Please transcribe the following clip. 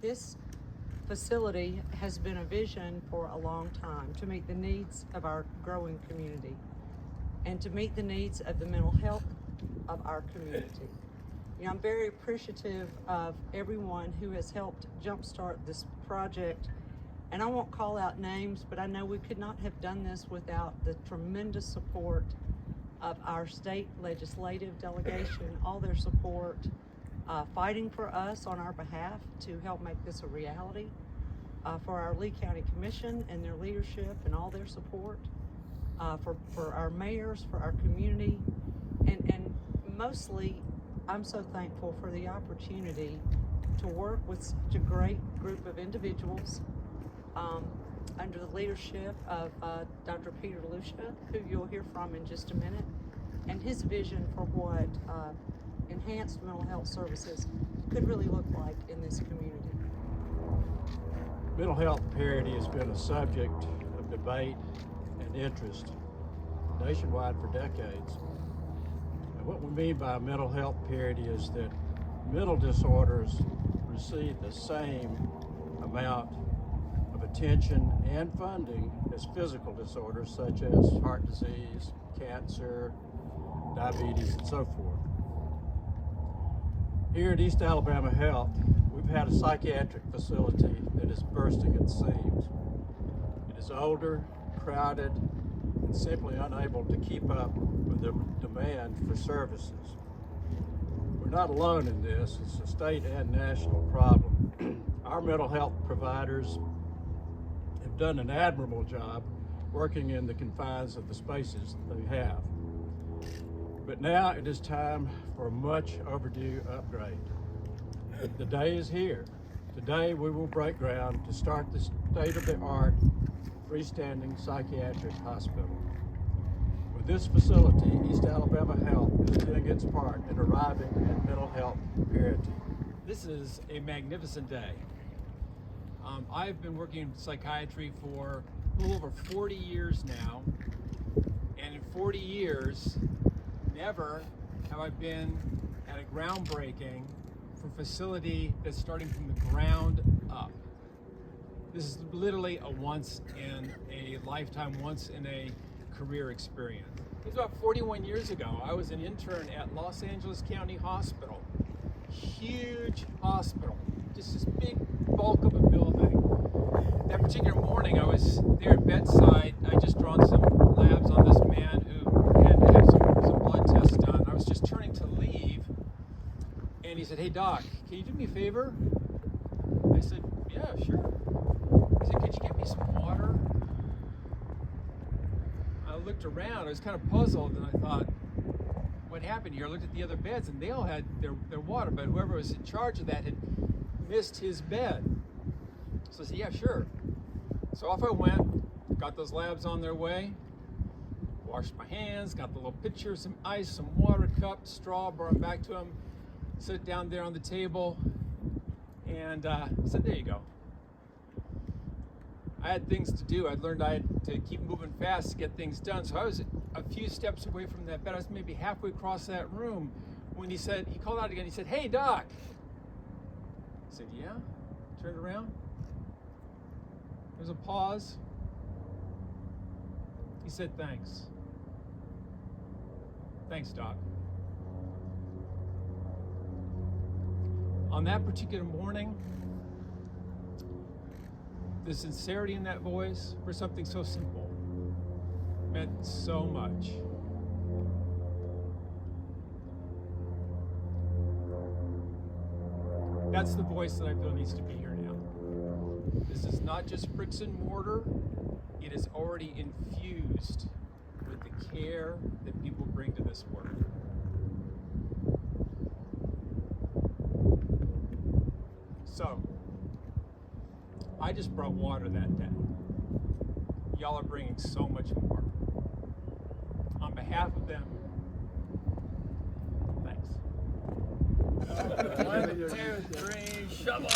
This facility has been a vision for a long time to meet the needs of our growing community and to meet the needs of the mental health of our community. I'm very appreciative of everyone who has helped jumpstart this project. And I won't call out names, but I know we could not have done this without the tremendous support of our state legislative delegation, all their support, fighting for us on our behalf to help make this a reality, for our Lee County Commission and their leadership and all their support, for our mayors, for our community, and mostly I'm so thankful for the opportunity to work with such a great group of individuals under the leadership of Dr. Peter Lucia, who you'll hear from in just a minute, and his vision for what enhanced mental health services could really look like in this community. Mental health parity has been a subject of debate and interest nationwide for decades. And what we mean by mental health parity is that mental disorders receive the same amount of attention and funding as physical disorders such as heart disease, cancer, diabetes, and so forth. Here at East Alabama Health, we've had a psychiatric facility that is bursting at seams. It is older, crowded, and simply unable to keep up with the demand for services. We're not alone in this. It's a state and national problem. Our mental health providers have done an admirable job working in the confines of the spaces that they have. But now it is time for a much overdue upgrade. The day is here. Today we will break ground to start the state-of-the-art freestanding psychiatric hospital. With this facility, East Alabama Health is doing its part in arriving at mental health parity. This is a magnificent day. I've been working in psychiatry for a little over 40 years now, and in 40 years, never have I been at a groundbreaking for a facility that's starting from the ground up. This is literally a once in a lifetime, once in a career experience. It was about 41 years ago. I was an intern at Los Angeles County Hospital. Huge hospital, just this big bulk of a building. That particular morning, I was there at bedside. I just drawn some labs on this man who had to have some blood tests done. I was just turning to leave, and he said, "Hey doc, can you do me a favor?" I said, "Yeah, sure." He said, "Could you get me some water?" I looked around. I was kind of puzzled, and I thought, what happened here? I looked at the other beds, and they all had their water, but whoever was in charge of that had missed his bed. So I said, "Yeah, sure." So off I went, got those labs on their way, washed my hands, got the little pitcher, some ice, some water, cup, straw, brought them back to him, sit down there on the table, and said, "There you go." I had things to do. I learned I had to keep moving fast to get things done. So I was a few steps away from that bed. I was maybe halfway across that room when he called out again. He said, "Hey, doc." I said, "Yeah." Turned around. There was a pause. He said, "Thanks." "Thanks, doc." On that particular morning, the sincerity in that voice for something so simple meant so much. That's the voice that I feel needs to be here now. This is not just bricks and mortar. It is already infused with the care that people bring to this work. So, I just brought water that day. Y'all are bringing so much more. On behalf of them, thanks. 1, 2, 3, shovel!